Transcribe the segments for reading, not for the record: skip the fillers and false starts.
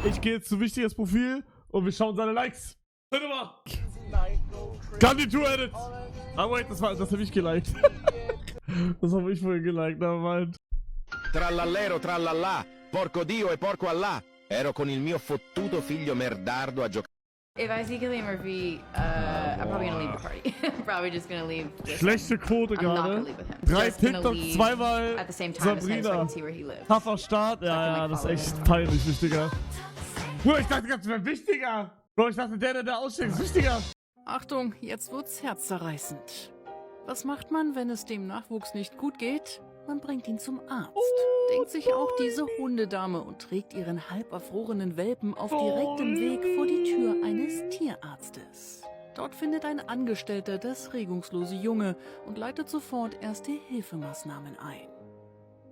Ich gehe jetzt zu wichtiges Profil und wir schauen seine Likes. Bitte mal. Candy2 Edit. Ah, wait, das habe ich geliked. Das habe ich vorhin geliked, aber meint. Trallallero, trallallà, porco Dio e porco Allah. Ero con il mio fottuto figlio merdardo a giocare. If I see Cillian Murphy, I'm probably gonna leave the party. I'm probably just gonna leave. Schlechte Quote I'm not gonna gerade. leave with him. 3 Just gonna TikToks, leave zweimal at the same time as him, so I Sabrina. can see where he lives. Taffer Start. Ja, das ist echt peinlich, wichtiger. Bro, ich dachte, das wäre wichtiger. Bro, ich dachte, der da aussteigt, ist wichtiger. Achtung, jetzt wird's herzzerreißend. Was macht man, wenn es dem Nachwuchs nicht gut geht? Man bringt ihn zum Arzt. Denkt sich auch diese Hundedame und trägt ihren halb erfrorenen Welpen auf direktem Weg vor die Tür eines Tierarztes. Dort findet ein Angestellter das regungslose Junge und leitet sofort erste Hilfemaßnahmen ein.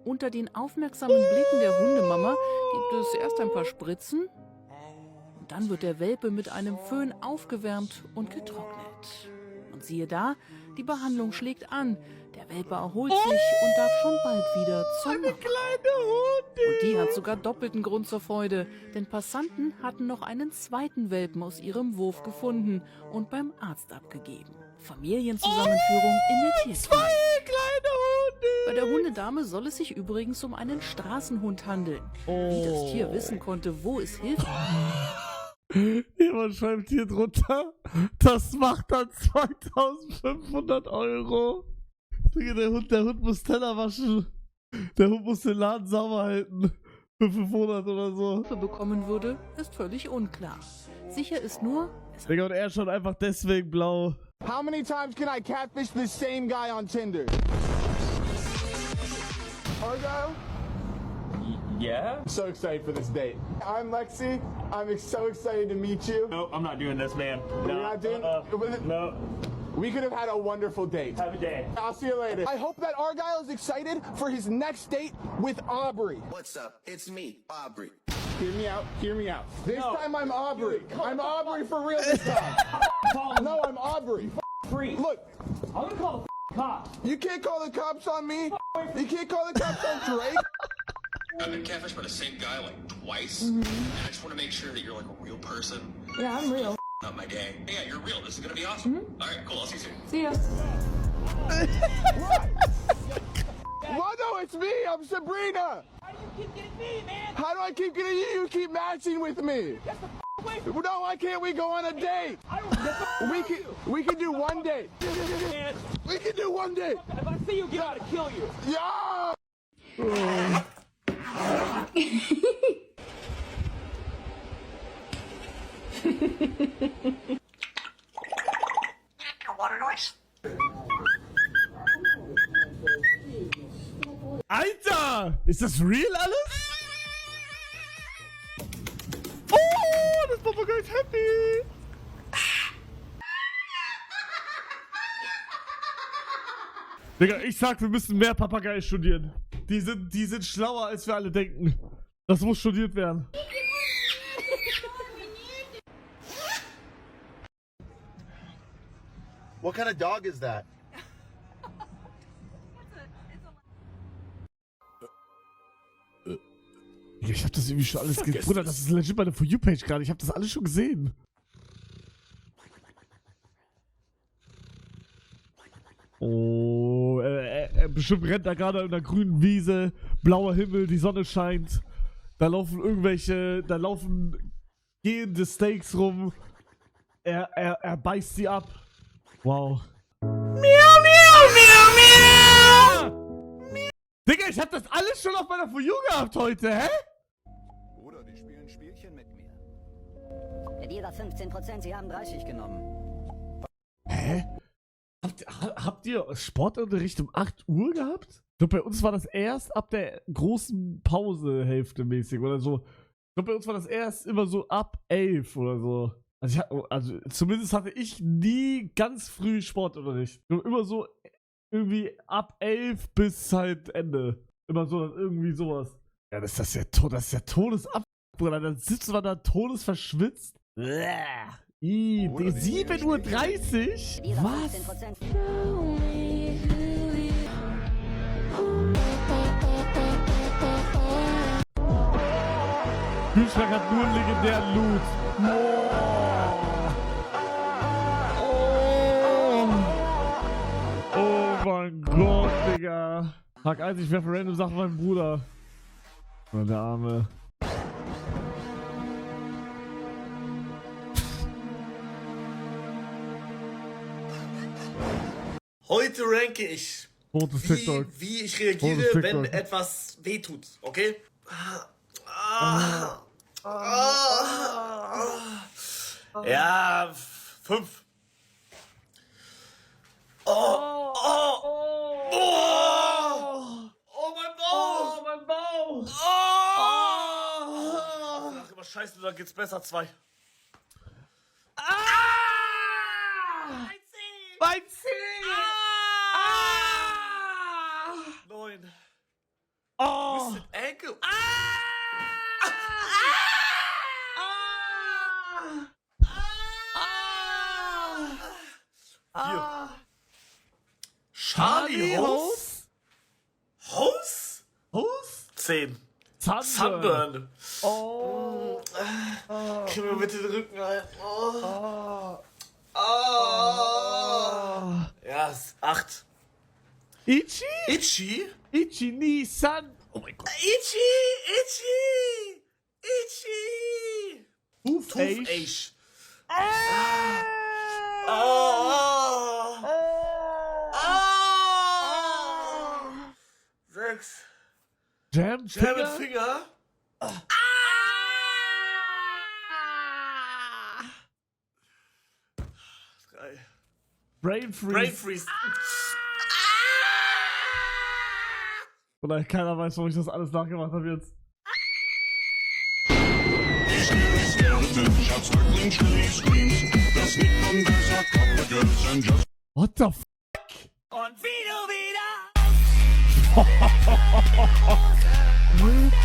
Unter den aufmerksamen Blicken der Hundemama gibt es erst ein paar Spritzen. Und dann wird der Welpe mit einem Föhn aufgewärmt und getrocknet. Und siehe da, die Behandlung schlägt an. Der Welpe erholt sich und darf schon bald wieder zur Mama. Und die hat sogar doppelten Grund zur Freude, denn Passanten hatten noch einen zweiten Welpen aus ihrem Wurf gefunden und beim Arzt abgegeben. Familienzusammenführung in der Tierklinik. Bei der Hundedame soll es sich übrigens um einen Straßenhund handeln. Wie das Tier wissen konnte, wo es Hilfe Jemand schreibt hier drunter, das macht dann 2500 €. Der Hund muss Teller waschen. Der Hund muss den Laden sauber halten. Für 500 oder so. bekommen würde, ist völlig unklar. Sicher ist nur, Digga, und er ist schon einfach deswegen blau. How many times can I catfish the same guy on Tinder? Argyle? Yeah? I'm so excited for this date. I'm Lexi. I'm so excited to meet you. No, I'm not doing this, man. No. You're not doing No. We could have had a wonderful date. Have a day. I'll see you later. I hope that Argyle is excited for his next date with Aubrey. What's up? It's me, Aubrey. Hear me out. Hear me out. This No. time I'm Aubrey. I'm Aubrey for real this time. No, I'm Aubrey. Free. Look, I'm gonna call the cops. you can't call the cops on me. You can't call the cops on Drake. I've been catfished by the same guy like twice, and I just want to make sure that you're like a real person. Yeah, I'm real. Not my day. Hey, yeah, you're real. This is gonna be awesome. All right, cool. I'll see you soon. See ya. Well, no, it's me. I'm Sabrina. How do you keep getting me, man? How do I keep getting you? You keep matching with me. No, why can't we go on a date? I don't We can do one date. man. We can do one date. If I see you get out, I'll kill you. Yeah. Alter! Ist das real alles? Oh, das Papagei ist happy! Digga, ich sag, wir müssen mehr Papagei studieren. Die sind schlauer, als wir alle denken. Das muss studiert werden. What kind of dog is that? Ich hab das irgendwie schon alles gesehen. Bruder, das ist legit meine For You-Page gerade. Ich hab das alles schon gesehen. Oh, bestimmt rennt er gerade in einer grünen Wiese, blauer Himmel, die Sonne scheint. Da laufen gehende Steaks rum. Er beißt sie ab. Wow. Miau, miau, miau, miau! Digga, ich hab das alles schon auf meiner For You gehabt heute, hä? Oder die spielen Spielchen mit mir. Der Deal war 15%, sie haben 30 genommen. Hä? Habt ihr Sportunterricht um 8 Uhr gehabt? Ich glaube, bei uns war das erst ab der großen Pausehälfte mäßig oder so. Ich glaube, bei uns war das erst immer so ab 11 oder so. Also zumindest hatte ich nie ganz früh Sportunterricht. Immer so irgendwie ab 11 bis halt Ende. Immer so, irgendwie sowas. Ja, das ist ja Todesab, Bruder. Dann sitzt man da todesverschwitzt. 7:30 Uhr? Was? 15%. Kühlschrank hat nur einen legendären Loot. Oh mein Gott, Digga. Tag 1, ich werfe random Sachen meinem Bruder. Oh, der Arme. Heute ranke ich, Rotes TikTok. wie ich reagiere, Rotes wenn TikTok. etwas wehtut, okay? Ja, 5. Oh, mein Bauch! Oh, mein Bauch! Ach, immer scheiße, da geht's besser, 2. Mein Zeh! 9. Oh! Twisted Ankle. Charlie Hose? Hose? Hose? 10. Sunburn. Sunburn. Oh. Krieg mir bitte den Rücken ein. Ja, ist 8. Itchy? Itchy? Itchy Nissan. Oh mein Gott. Itchy! Tooth-Ache. Oh. 6. Jam German Finger. Finger. 3. Brain Freeze. Brain Freeze. Oder keiner weiß, warum ich das alles nachgemacht habe jetzt. What the f***? Und wieder.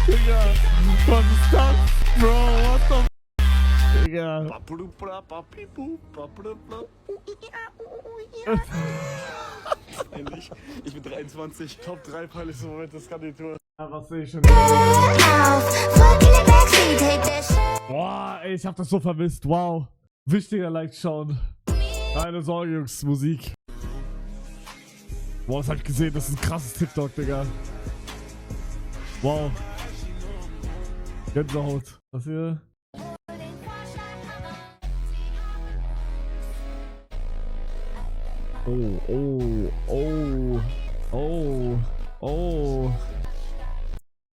Digga, was ist das? Bro, what the f***? Digga. Ich bin 23, Top 3 peinlichste Momente des Kandidatur. Ja, was sehe ich schon? Boah, ey, ich hab das so vermisst. Wow. Wichtiger Like schauen. Keine Sorge, Jungs, Musik. Boah, das hab ich gesehen. Das ist ein krasses TikTok, Digga. Wow. Gänsehaut. Was hier?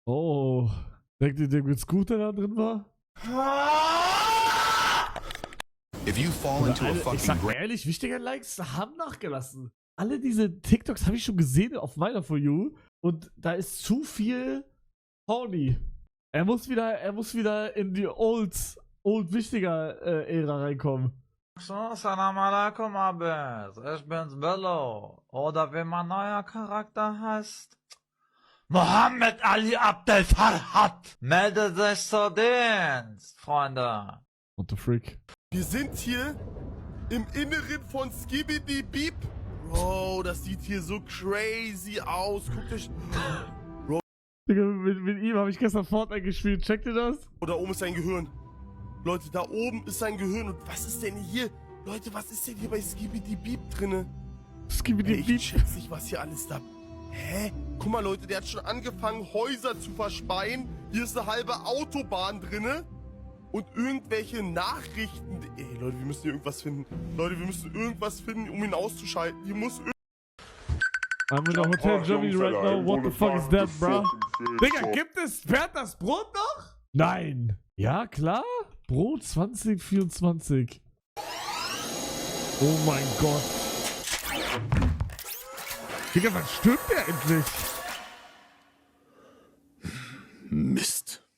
Oh. Denkt ihr, der mit Scooter da drin war? If you fall into a Ich fucking sag ehrlich, wichtiger Likes haben nachgelassen. Alle diese TikToks habe ich schon gesehen auf meiner For You und da ist zu viel Horny. Er muss wieder in die old wichtiger Ära reinkommen. Salam alaikum, Abed. Ich bin's Bello. Oder wie mein neuer Charakter heißt. Mohammed Ali Abdel Farhat. Melde sich zur Dienst, Freunde. What the freak? Wir sind hier im Inneren von Skibidi Beep. Bro, das sieht hier so crazy aus. Guckt euch. Digga, mit ihm habe ich gestern Fortnite gespielt. Checkt ihr das? Oh, da oben ist sein Gehirn. Leute, da oben ist sein Gehirn. Und was ist denn hier? Leute, was ist denn hier bei Skibidi Beep drinne? Skibidi Ey, Beep. ich check's nicht, was hier alles da... Hä? Guck mal, Leute, der hat schon angefangen, Häuser zu verspeien. Hier ist eine halbe Autobahn drinne. Und irgendwelche Nachrichten... Ey, Leute, wir müssen hier irgendwas finden. Leute, wir müssen irgendwas finden, um ihn auszuschalten. Hier muss... I'm in a hotel in Germany right now. What the fuck is that, bro? Digga, gibt es Bert das Brot noch? Nein. Ja, klar. Brot 2024. Oh mein Gott. Digga, wann stirbt der endlich? Mist.